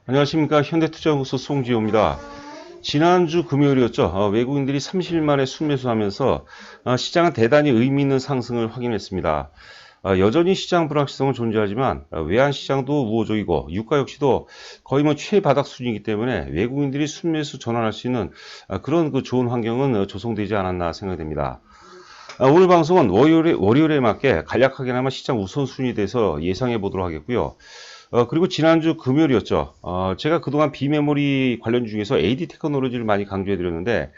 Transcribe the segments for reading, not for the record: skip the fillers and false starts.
안녕하십니까. 현대투자연구소 송지호입니다. 지난주 금요일이었죠. 외국인들이 30일 만에 순매수하면서 시장은 대단히 의미 있는 상승을 확인했습니다. 여전히 시장 불확실성은 존재하지만 외환시장도 우호적이고 유가 역시도 거의 뭐 최바닥 수준이기 때문에 외국인들이 순매수 전환할 수 있는 그런 그 좋은 환경은 조성되지 않았나 생각됩니다. 오늘 방송은 월요일에 맞게 간략하게나마 시장 우선순위에 대해서 예상해 보도록 하겠고요. 그리고 지난주 금요일이었죠. 제가 그동안 비메모리 관련 중에서 AD 테크놀로지를 많이 강조해 드렸는데,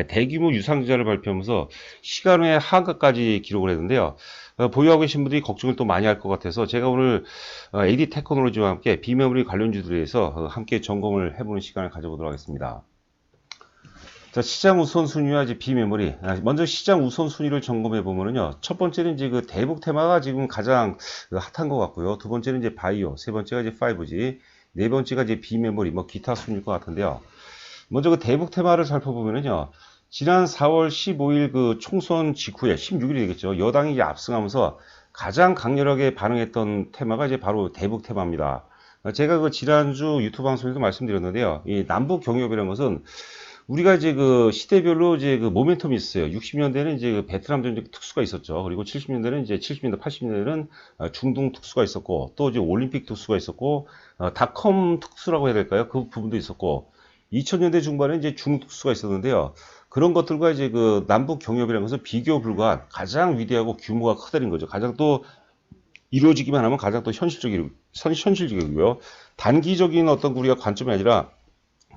대규모 유상증자를 발표하면서 시간 외 하한가까지 기록을 했는데요. 보유하고 계신 분들이 걱정을 또 많이 할 것 같아서 제가 오늘 AD 테크놀로지와 함께 비메모리 관련주들에 대해서 함께 점검을 해보는 시간을 가져보도록 하겠습니다. 자, 시장 우선순위와 이제 비메모리. 먼저 시장 우선순위를 점검해 보면은요. 첫 번째는 이제 그 대북 테마가 지금 가장 핫한 것 같고요. 두 번째는 이제 바이오, 세 번째가 이제 5G, 네 번째가 이제 비메모리, 뭐 기타 순위일 것 같은데요. 먼저 그 대북 테마를 살펴보면은요. 지난 4월 15일 그 총선 직후에 16일이 되겠죠. 여당이 이제 압승하면서 가장 강렬하게 반응했던 테마가 이제 바로 대북 테마입니다. 제가 그 지난주 유튜브 방송에도 말씀드렸는데요. 이 남북 경협이라는 것은 우리가 이제 그 시대별로 이제 그 모멘텀이 있어요. 60년대는 이제 그 베트남 전쟁 특수가 있었죠. 그리고 70년대는 이제 70년대, 80년대는 중동 특수가 있었고, 또 이제 올림픽 특수가 있었고, 닷컴 특수라고 해야 될까요? 그 부분도 있었고, 2000년대 중반에 이제 중특수가 있었는데요. 그런 것들과 이제 그 남북 경협이라는 것은 비교 불가한 가장 위대하고 규모가 크다는 거죠. 가장 또 이루어지기만 하면 가장 또 현실적이고요. 단기적인 어떤 우리가 관점이 아니라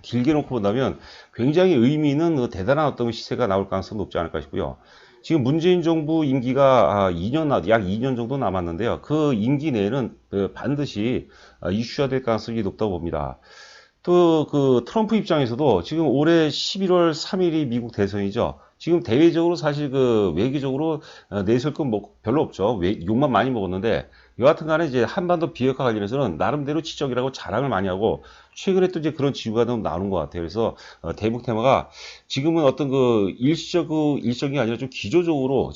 길게 놓고 본다면 굉장히 의미 있는 대단한 어떤 시세가 나올 가능성이 높지 않을까 싶고요. 지금 문재인 정부 임기가 약 2년 정도 남았는데요. 그 임기 내에는 반드시 이슈화 될 가능성이 높다고 봅니다. 또 그 트럼프 입장에서도 지금 올해 11월 3일이 미국 대선이죠. 지금 대외적으로 사실 그 외교적으로 내세울 건 뭐 별로 없죠. 욕만 많이 먹었는데 여하튼 간에 이제 한반도 비핵화 관련해서는 나름대로 지적이라고 자랑을 많이 하고 최근에 또 이제 그런 지구가 좀 나오는 것 같아요. 그래서 대북 테마가 지금은 어떤 그 일정이 아니라 좀 기조적으로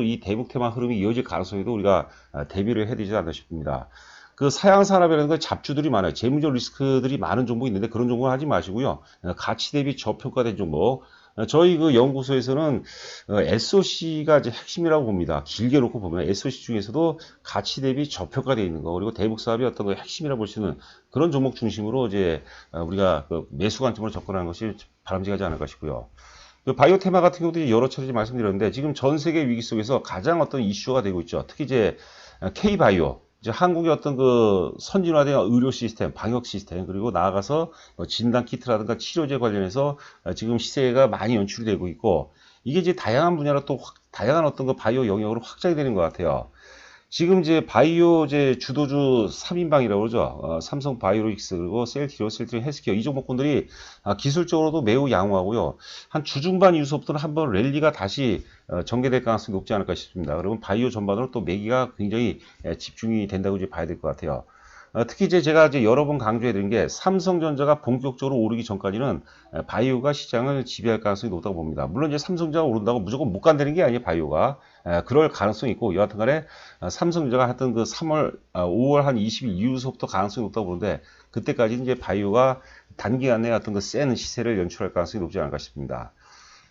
이 대북 테마 흐름이 이어질 가능성에도 우리가 대비를 해야 되지 않나 싶습니다. 그 사양 산업이라는 건 잡주들이 많아요. 재무적 리스크들이 많은 종목이 있는데 그런 종목은 하지 마시고요. 가치 대비 저평가된 종목. 저희 그 연구소에서는 SOC가 이제 핵심이라고 봅니다. 길게 놓고 보면 SOC 중에서도 가치 대비 저평가되어 있는 거 그리고 대북 사업이 어떤 거 핵심이라고 볼 수 있는 그런 종목 중심으로 이제 우리가 그 매수 관점으로 접근하는 것이 바람직하지 않을까 싶고요. 그 바이오 테마 같은 경우도 여러 차례 말씀드렸는데 지금 전 세계 위기 속에서 가장 어떤 이슈가 되고 있죠. 특히 이제 K바이오. 이제 한국의 어떤 그 선진화된 의료 시스템, 방역 시스템, 그리고 나아가서 진단 키트라든가 치료제 관련해서 지금 시세가 많이 연출이 되고 있고, 이게 이제 다양한 분야로 또 다양한 어떤 그 바이오 영역으로 확장이 되는 것 같아요. 지금 이제 바이오 이제 주도주 3인방이라고 그러죠. 삼성 바이오로직스 그리고 셀트리온 헬스케어 이 종목군들이 기술적으로도 매우 양호하고요. 한 주중반 이후서부터는 한번 랠리가 다시 전개될 가능성이 높지 않을까 싶습니다. 그러면 바이오 전반으로 또 매기가 굉장히 집중이 된다고 이제 봐야 될 것 같아요. 특히 이제 제가 이제 여러 번 강조해 드린 게 삼성전자가 본격적으로 오르기 전까지는 바이오가 시장을 지배할 가능성이 높다고 봅니다. 물론 이제 삼성전자가 오른다고 무조건 못 간다는 게 아니에요, 바이오가. 그럴 가능성이 있고, 여하튼 간에 삼성전자가 했던 그 5월 한 20일 이후서부터 가능성이 높다고 보는데, 그때까지 이제 바이오가 단기간에 어떤 그 센 시세를 연출할 가능성이 높지 않을까 싶습니다.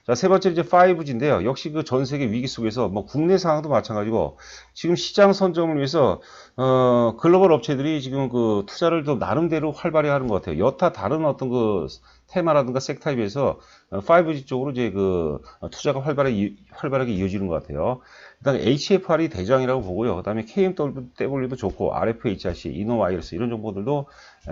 자, 세 번째 이제 5G인데요. 역시 그 전 세계 위기 속에서 뭐 국내 상황도 마찬가지고 지금 시장 선점을 위해서 글로벌 업체들이 지금 그 투자를 좀 나름대로 활발히 하는 것 같아요. 여타 다른 어떤 그 테마라든가 섹터에 비해서 5G 쪽으로 이제 그 투자가 활발하게 이어지는 것 같아요. 일단 HFR이 대장이라고 보고요. 그다음에 KMW도 좋고 RFHRC, 이노와이러스 이런 정보들도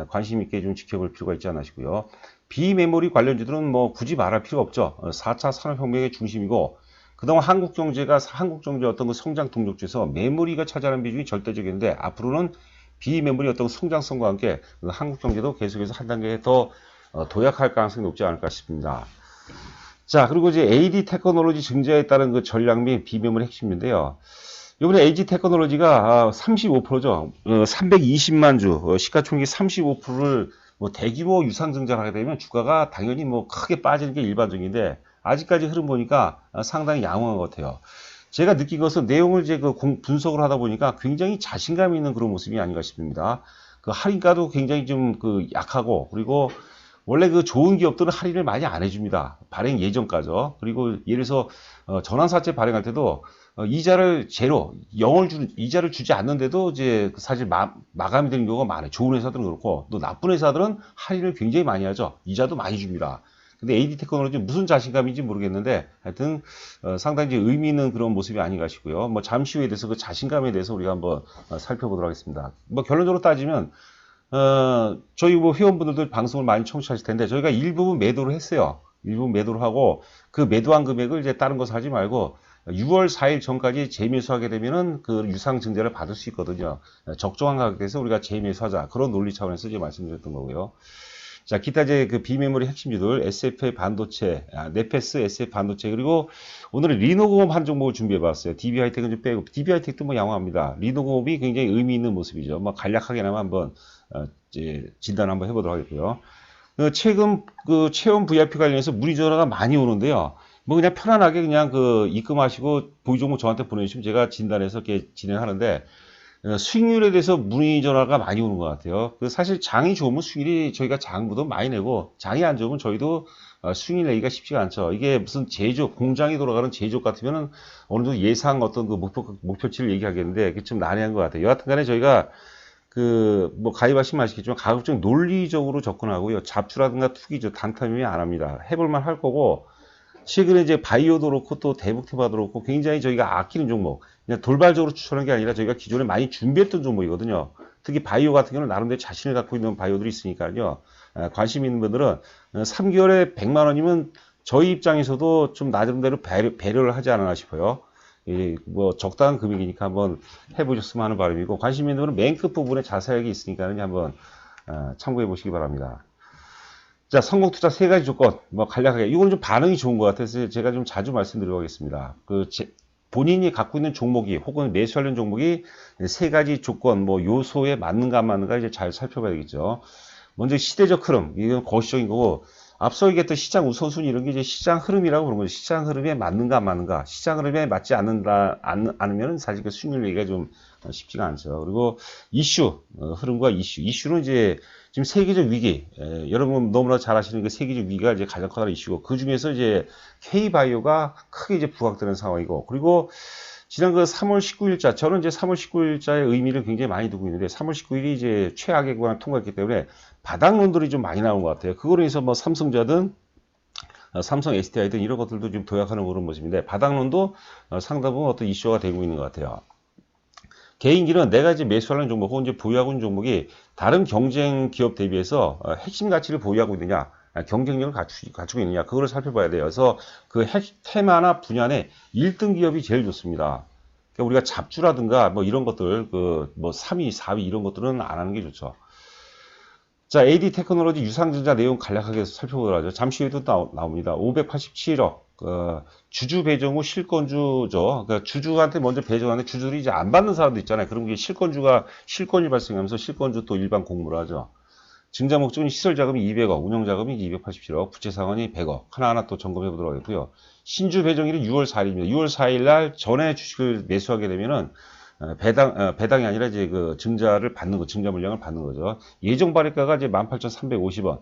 관심 있게 좀 지켜볼 필요가 있지 않나 싶고요. 비메모리 관련주들은 뭐 굳이 말할 필요가 없죠. 4차 산업혁명의 중심이고 그동안 한국 경제 어떤 그 성장 동력주에서 메모리가 차지하는 비중이 절대적인데 앞으로는 비메모리 어떤 성장성과 함께 한국 경제도 계속해서 한 단계 더 도약할 가능성이 높지 않을까 싶습니다. 자, 그리고 이제 AD 테크놀로지 증자에 따른 그 전략 및 비메모리 핵심인데요. 이번에 AD 테크놀로지가 35%죠. 320만 주, 시가총액 35%를 뭐 대규모 유상증자를 하게 되면 주가가 당연히 뭐 크게 빠지는 게 일반적인데 아직까지 흐름 보니까 상당히 양호한 것 같아요. 제가 느낀 것은 내용을 이제 그 분석을 하다 보니까 굉장히 자신감 있는 그런 모습이 아닌가 싶습니다. 그 할인가도 굉장히 좀 그 약하고, 그리고 원래 그 좋은 기업들은 할인을 많이 안 해줍니다. 발행 예전까지. 그리고 예를 들어서 전환사채 발행할 때도 이자를 제로, 0을 이자를 주지 않는데도 이제 사실 마감이 되는 경우가 많아요. 좋은 회사들은 그렇고, 또 나쁜 회사들은 할인을 굉장히 많이 하죠. 이자도 많이 줍니다. 근데 AD 테크놀로지 무슨 자신감인지 모르겠는데, 하여튼 상당히 이제 의미 있는 그런 모습이 아닌가 싶고요. 뭐 잠시 후에 대해서 그 자신감에 대해서 우리가 한번 살펴보도록 하겠습니다. 뭐 결론적으로 따지면 저희 뭐 회원분들도 방송을 많이 청취하실 텐데, 저희가 일부분 매도를 했어요. 일부분 매도를 하고, 그 매도한 금액을 이제 다른 거 사지 말고, 6월 4일 전까지 재매수하게 되면은 그 유상증자를 받을 수 있거든요. 적정한 가격에서 우리가 재매수하자. 그런 논리 차원에서 이제 말씀드렸던 거고요. 자, 기타 이제 그 비메모리 핵심주들, SFA 반도체, 네페스, SF 반도체, 그리고 오늘은 리노공업 한 종목을 준비해 봤어요. DB하이텍은 좀 빼고, DB하이텍도 뭐 양호합니다. 리노공업이 굉장히 의미 있는 모습이죠. 뭐 간략하게나마 한번, 이제 진단 한번 해보도록 하겠고요. 최근 그 체험 VIP 관련해서 문의 전화가 많이 오는데요. 뭐 그냥 편안하게 그냥 그 입금하시고 보유 종목 저한테 보내주시면 제가 진단해서 이렇게 진행하는데, 수익률에 대해서 문의 전화가 많이 오는 것 같아요. 사실 장이 좋으면 수익률이 저희가 장부도 많이 내고, 장이 안 좋으면 저희도 수익률 내기가 쉽지가 않죠. 이게 무슨 제조, 공장이 돌아가는 제조 같으면은 어느 정도 예상 어떤 그 목표치를 얘기하겠는데, 그게 좀 난해한 것 같아요. 여하튼 간에 저희가 뭐 가입하시면 아시겠지만 가급적 논리적으로 접근하고요. 잡주라든가 투기죠. 단타면 안 합니다. 해볼만 할 거고, 최근에 이제 바이오도 그렇고 또 대북테마도 그렇고 굉장히 저희가 아끼는 종목, 그냥 돌발적으로 추천한 게 아니라 저희가 기존에 많이 준비했던 종목이거든요. 특히 바이오 같은 경우는 나름대로 자신을 갖고 있는 바이오들이 있으니까요. 관심 있는 분들은 3개월에 100만 원이면 저희 입장에서도 좀 나름대로 배려를 하지 않았나 싶어요. 뭐 적당한 금액이니까 한번 해보셨으면 하는 바람이고, 관심 있는 분은 맨 끝 부분에 자세하게 있으니까 한번 참고해 보시기 바랍니다. 자, 성공 투자 세 가지 조건, 뭐 간략하게, 이건 좀 반응이 좋은 것 같아서 제가 좀 자주 말씀드리겠습니다. 본인이 갖고 있는 종목이 혹은 매수하려는 종목이 세 가지 조건, 뭐 요소에 맞는가 안 맞는가 이제 잘 살펴봐야 되겠죠. 먼저 시대적 흐름, 이건 거시적인 거고, 앞서 얘기했던 시장 우선순위 이런 게 이제 시장 흐름이라고 부르는 거죠. 시장 흐름에 맞는가 안 맞는가. 시장 흐름에 맞지 않으면 사실 그 수익률 얘기가 좀 쉽지가 않죠. 그리고 이슈, 흐름과 이슈는 이제 지금 세계적 위기, 여러분 너무나 잘 아시는 그 세계적 위기가 이제 가장 커다란 이슈고, 그 중에서 이제 K바이오가 크게 이제 부각되는 상황이고, 그리고 지난 그 3월 19일자, 저는 이제 3월 19일자의 의미를 굉장히 많이 두고 있는데, 3월 19일이 이제 최악의 구간을 통과했기 때문에 바닥론들이 좀 많이 나온 것 같아요. 그거로 인해서 뭐 삼성자든, 삼성 SDI든 이런 것들도 좀 도약하는 그런 모습인데, 바닥론도 상당 부분 어떤 이슈가 되고 있는 것 같아요. 개인기는 내가 이제 매수하는 종목 혹은 이제 보유하고 있는 종목이 다른 경쟁 기업 대비해서 핵심 가치를 보유하고 있느냐, 경쟁력을 갖추고 있느냐, 그거를 살펴봐야 돼요. 그래서 그 테마나 분야 내 1등 기업이 제일 좋습니다. 그러니까 우리가 잡주라든가 뭐 이런 것들, 뭐 3위, 4위 이런 것들은 안 하는 게 좋죠. 자, AD 테크놀로지 유상증자 내용 간략하게 살펴보도록 하죠. 잠시 후에도 나옵니다. 587억. 주주 배정 후 실권주죠. 그러니까 주주한테 먼저 배정하는데 주주들이 이제 안 받는 사람도 있잖아요. 그럼 이게 실권이 발생하면서 실권주 또 일반 공모를 하죠. 증자 목적은 시설 자금이 200억, 운영 자금이 287억, 부채 상환이 100억. 하나하나 또 점검해 보도록 하겠고요. 신주 배정일이 6월 4일입니다. 6월 4일 날 전에 주식을 매수하게 되면은 배당이 아니라 이제 그 증자를 받는 거, 증자 물량을 받는 거죠. 예정 발행가가 이제 18,350원.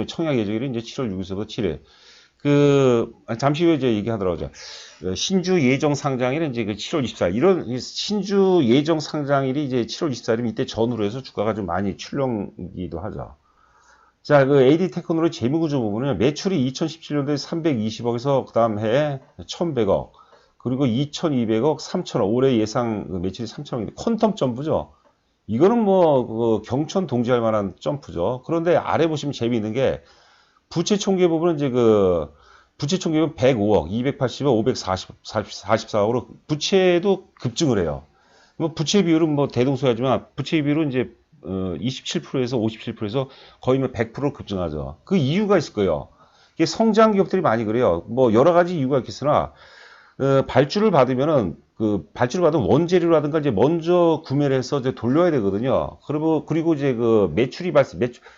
청약 예정일은 이제 7월 6일부터 7일. 잠시 후에 이제 얘기하더라고요. 신주 예정 상장일은 이제 그 7월 24일. 이런 신주 예정 상장일이 이제 7월 24일이면 이때 전후로 해서 주가가 좀 많이 출렁이기도 하죠. 자, 그 AD 테크놀로지 재무구조 부분은 매출이 2017년도에 320억에서 그 다음 해에 1100억. 그리고 2200억, 3000억. 올해 예상 매출이 3000억인데 퀀텀 점프죠. 이거는 뭐 경천 동지할 만한 점프죠. 그런데 아래 보시면 재미있는 게 부채 총계 부분은 이제 부채 총계는 105억, 280억, 544억으로 부채도 급증을 해요. 뭐 부채 비율은 뭐 대동소이하지만 부채 비율은 이제 27%에서 57%에서 거의 뭐 100% 급증하죠. 그 이유가 있을 거예요. 이게 성장 기업들이 많이 그래요. 뭐 여러 가지 이유가 있겠으나 발주를 받으면은 발주를 받은 원재료라든가 이제 먼저 구매를 해서 이제 돌려야 되거든요. 그리고 이제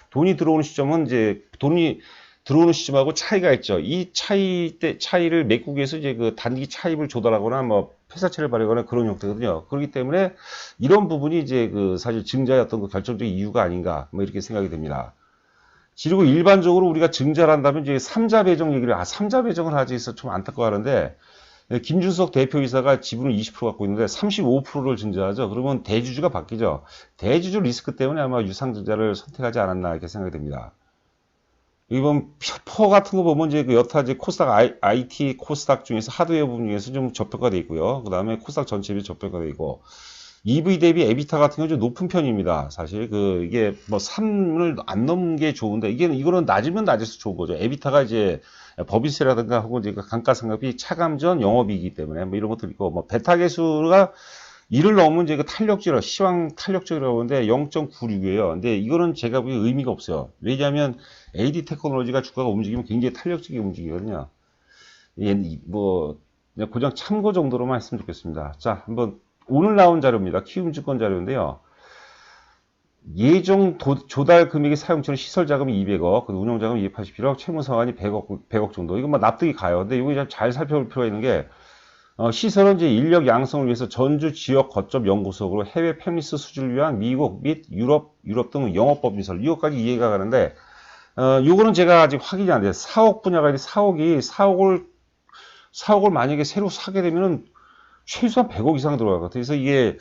돈이 들어오는 시점은 이제 돈이 들어오는 시점하고 차이가 있죠. 이 차이를 메꾸기 위해서 이제 그 단기 차입을 조달하거나 뭐 회사채를 발행하는 그런 형태거든요. 그렇기 때문에 이런 부분이 이제 그 사실 증자의 어떤 그 결정적인 이유가 아닌가 뭐 이렇게 생각이 됩니다. 그리고 일반적으로 우리가 증자를 한다면 이제 삼자 배정 얘기를 삼자 배정을 하지 해서 좀 안타까워하는데 김준석 대표이사가 지분을 20% 갖고 있는데 35%를 증자하죠. 그러면 대주주가 바뀌죠. 대주주 리스크 때문에 아마 유상증자를 선택하지 않았나 이렇게 생각이 됩니다. 이번 퍼 같은 거 보면 이제 그 여타 이제 코스닥 IT 코스닥 중에서 하드웨어 부분 중에서 좀 저평가되어 있고요. 그 다음에 코스닥 전체 비 저평가되어 있고 EV 대비 에비타 같은 경우 좀 높은 편입니다. 사실 이게 뭐 3을 안 넘는 게 좋은데 이거는 낮으면 낮을수록 좋은 거죠. 에비타가 이제 법인세라든가 하고 이제 감가상각비 차감전 영업이기 때문에 뭐 이런 것들 있고 뭐 베타 계수가 1을 넘으면 이제 그 탄력지라 시황 탄력적이라고 하는데 0.96이에요. 근데 이거는 제가 보기에 의미가 없어요. 왜냐하면 AD 테크놀로지가 주가가 움직이면 굉장히 탄력적이게 움직이거든요. 뭐 그냥 고정 참고 정도로만 했으면 좋겠습니다. 자, 한번 오늘 나온 자료입니다. 키움증권 자료인데요. 예정 조달 금액의 사용처는 시설 자금이 200억, 운영 자금이 281억, 채무 상환이 100억 정도. 이건 뭐 납득이 가요. 근데 이거 잘 살펴볼 필요가 있는 게 시설은 이제 인력 양성을 위해서 전주 지역 거점 연구소로 해외 패밀리스 수주를 위한 미국 및 유럽 등 영업법인설 이것까지 이해가 가는데 요거는 제가 아직 확인이 안 돼요. 사옥 분야가 이제 사옥을 만약에 새로 사게 되면은 최소한 100억 이상 들어가거든요. 그래서 이게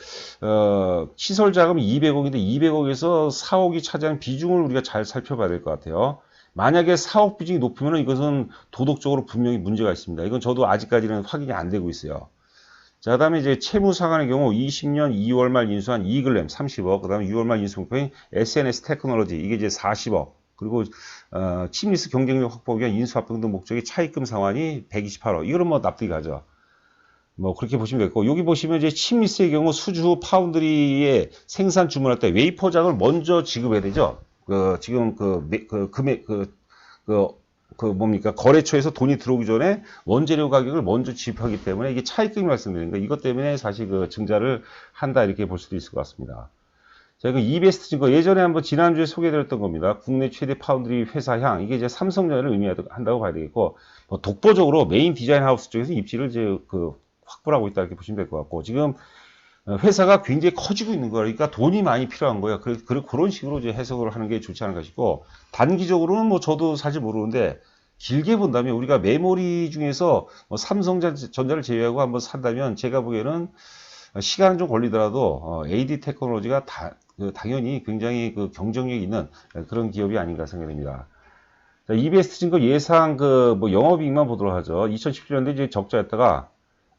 시설 자금이 200억인데 200억에서 4억이 차지하는 비중을 우리가 잘 살펴봐야 될 것 같아요. 만약에 4억 비중이 높으면 이것은 도덕적으로 분명히 문제가 있습니다. 이건 저도 아직까지는 확인이 안 되고 있어요. 자, 그 다음에 이제 채무 상환의 경우 20년 2월 말 인수한 이글램 30억, 그 다음에 6월 말 인수 목표인 SNS 테크놀로지 이게 이제 40억, 그리고 침리스 경쟁력 확보를 위한 인수 합병 등 목적의 차입금 상환이 128억. 이거는 뭐 납득이 가죠. 뭐 그렇게 보시면 되겠고 여기 보시면 이제 침리스의 경우 수주 파운드리의 생산 주문할 때 웨이퍼장을 먼저 지급해야 되죠. 지금 금액 뭡니까 거래처에서 돈이 들어오기 전에 원재료 가격을 먼저 지급하기 때문에 이게 차익금이 발생되는 거예요. 이것 때문에 사실 증자를 한다 이렇게 볼 수도 있을 것 같습니다. 자, 이거 이베스트 증거 예전에 한번 지난주에 소개드렸던 겁니다. 국내 최대 파운드리 회사향 이게 이제 삼성전자를 의미한다고 봐야 되겠고 뭐 독보적으로 메인 디자인 하우스 쪽에서 입지를 이제 확보를 하고 있다 이렇게 보시면 될 것 같고 지금 회사가 굉장히 커지고 있는 거예요. 그러니까 돈이 많이 필요한 거예요. 그런 식으로 이제 해석을 하는 게 좋지 않을까 싶고 단기적으로는 뭐 저도 사실 모르는데 길게 본다면 우리가 메모리 중에서 뭐 삼성전자를 제외하고 한번 산다면 제가 보기에는 시간은 좀 걸리더라도 AD 테크놀로지가 당연히 굉장히 경쟁력이 있는 그런 기업이 아닌가 생각됩니다. 자, EBS 증거 예상 뭐 영업이익만 보도록 하죠. 2017년도에 이제 적자였다가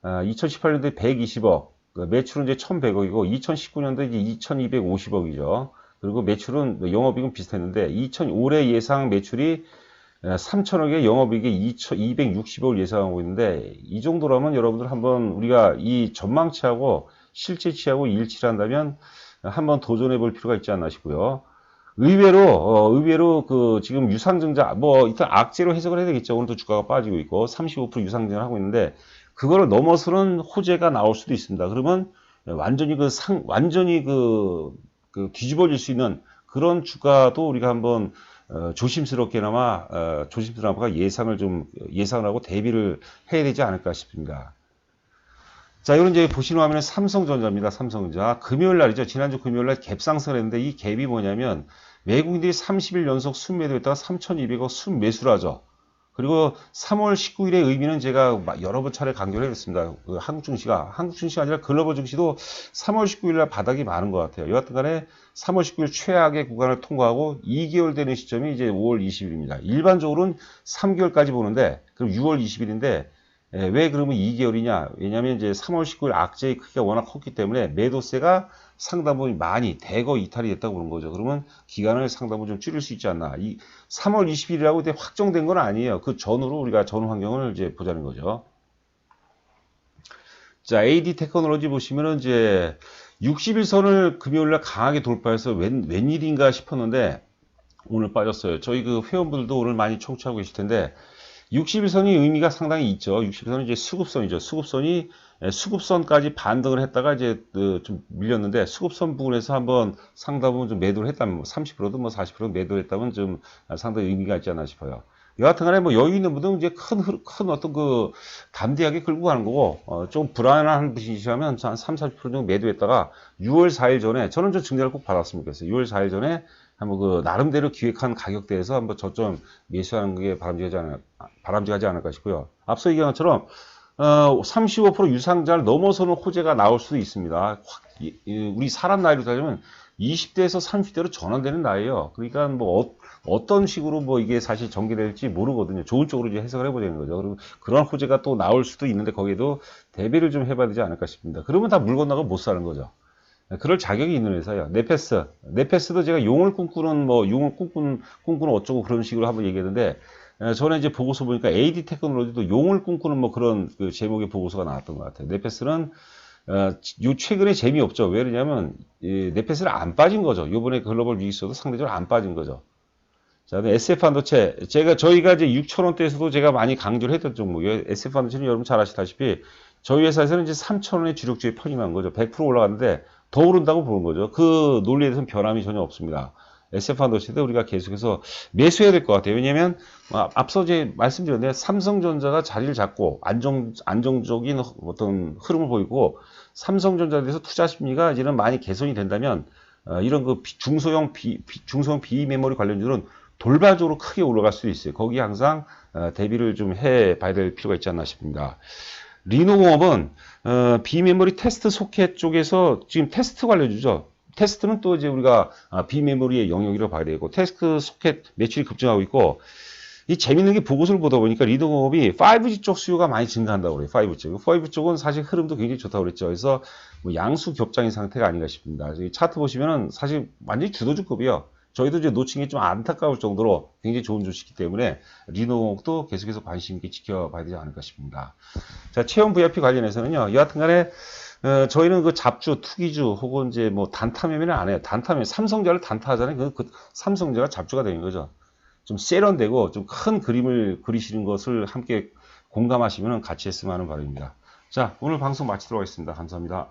2018년도에 120억, 매출은 이제 1100억이고, 2019년도에 이제 2250억이죠. 그리고 매출은, 영업이익은 비슷했는데, 올해 예상 매출이 3000억에 영업이익이 260억을 예상하고 있는데, 이 정도라면 여러분들 한번 우리가 이 전망치하고 실제치하고 일치를 한다면 한번 도전해 볼 필요가 있지 않나 싶고요. 의외로 지금 유상증자, 일단 악재로 해석을 해야 되겠죠. 오늘도 주가가 빠지고 있고, 35% 유상증자를 하고 있는데, 그거를 넘어서는 호재가 나올 수도 있습니다. 그러면 완전히 뒤집어질 수 있는 그런 주가도 우리가 한번 조심스럽게나마 예상을 하고 대비를 해야 되지 않을까 싶습니다. 자, 이건 이제 보시는 화면은 삼성전자입니다. 삼성전자. 금요일 날이죠. 지난주 금요일 날 갭 상승을 했는데 이 갭이 뭐냐면 외국인들이 30일 연속 순매도했다가 3,200억 순매수를 하죠. 그리고 3월 19일의 의미는 제가 여러 번 차례 강조를 했습니다. 한국 증시가 아니라 글로벌 증시도 3월 19일 날 바닥이 많은 것 같아요. 여하튼 간에 3월 19일 최악의 구간을 통과하고 2개월 되는 시점이 이제 5월 20일입니다. 일반적으로는 3개월까지 보는데, 그럼 6월 20일인데, 왜 그러면 2개월이냐? 왜냐하면 이제 3월 19일 악재의 크기가 워낙 컸기 때문에 매도세가 상당 부분 많이 대거 이탈이 됐다고 보는 거죠. 그러면 기간을 상당 부분 좀 줄일 수 있지 않나. 이 3월 20일이라고 확정된 건 아니에요. 그 전후로 우리가 전 환경을 이제 보자는 거죠. 자, AD 테크놀로지 보시면은 이제 60일선을 금요일날 강하게 돌파해서 웬일인가 싶었는데 오늘 빠졌어요. 저희 회원분들도 오늘 많이 청취하고 계실 텐데 60일선이 의미가 상당히 있죠. 60일선은 이제 수급선이죠. 수급선까지 반등을 했다가 이제 좀 밀렸는데 수급선 부분에서 한번 상당 부분 좀 매도를 했다면 30%든 40% 매도를 했다면 좀 상당히 의미가 있지 않나 싶어요. 여하튼간에 뭐 여유 있는 분들은 이제 큰 어떤 그 담대하게 끌고 가는 거고, 좀 불안한 분이시라면 한 3, 40% 정도 매도했다가 6월 4일 전에, 저는 좀 증자를 꼭 받았으면 좋겠어요. 6월 4일 전에 한번 그 나름대로 기획한 가격대에서 한번 저점 매수하는 게 바람직하지 않을까 싶고요. 앞서 얘기한 것처럼 35% 유상자를 넘어서는 호재가 나올 수도 있습니다. 우리 사람 나이로 따지면 20대에서 30대로 전환되는 나이예요. 그러니까 뭐 어떤 식으로 뭐 이게 사실 전개될지 모르거든요. 좋은 쪽으로 이제 해석을 해보자는 거죠. 그리고 그런 호재가 또 나올 수도 있는데 거기에도 대비를 좀 해봐야 되지 않을까 싶습니다. 그러면 다 물 건너가 못 사는 거죠. 그럴 자격이 있는 회사예요. 네페스도 제가 용을 꿈꾸는 어쩌고 그런 식으로 한번 얘기했는데, 전에 이제 보고서 보니까 AD 테크놀로지도 용을 꿈꾸는 뭐 그런 그 제목의 보고서가 나왔던 것 같아요. 네페스는 요 최근에 재미없죠. 왜 그러냐면 네페스는 안 빠진 거죠. 요번에 글로벌 위기서도 상대적으로 안 빠진 거죠. 자, SF 반도체. 저희가 이제 6,000원대에서도 제가 많이 강조를 했던 종목이에요. SF 반도체는 여러분 잘 아시다시피 저희 회사에서는 이제 3,000원의 주력주에 편입한 거죠. 100% 올라갔는데 더 오른다고 보는 거죠. 그 논리에 대해서는 변함이 전혀 없습니다. SF 반도체도 우리가 계속해서 매수해야 될 것 같아요. 왜냐면 앞서 이제 말씀드렸는데 삼성전자가 자리를 잡고 안정적인 어떤 흐름을 보이고 삼성전자에 대해서 투자 심리가 이제는 많이 개선이 된다면 이런 그 중소형 비메모리 관련주는 돌발적으로 크게 올라갈 수 있어요. 거기에 항상 대비를 좀 해봐야 될 필요가 있지 않나 싶습니다. 리노공업은 비메모리 테스트 소켓 쪽에서 지금 테스트 관련주죠. 테스트는 또 이제 우리가 비메모리의 영역이라고 봐야 되고 테스트 소켓 매출이 급증하고 있고 이 재밌는 게 보고서를 보다 보니까 리노공업이 5G 쪽 수요가 많이 증가한다고 그래요. 5G 쪽. 5G 쪽은 사실 흐름도 굉장히 좋다고 그랬죠. 그래서 뭐 양수 겹장인 상태가 아닌가 싶습니다. 이 차트 보시면은 사실 완전히 주도주급이에요. 저희도 이제 놓친 게 좀 안타까울 정도로 굉장히 좋은 주식이기 때문에 리노공업도 계속해서 관심 있게 지켜봐야 되지 않을까 싶습니다. 자, 채용 VIP 관련해서는요. 여하튼 간에 저희는 그 잡주, 투기주 혹은 이제 뭐 단타 매매는 안 해요. 단타 매매, 삼성전자를 단타하잖아요. 그 삼성전자가 잡주가 되는 거죠. 좀 세련되고 좀 큰 그림을 그리시는 것을 함께 공감하시면 같이 했으면 하는 바람입니다. 자, 오늘 방송 마치도록 하겠습니다. 감사합니다.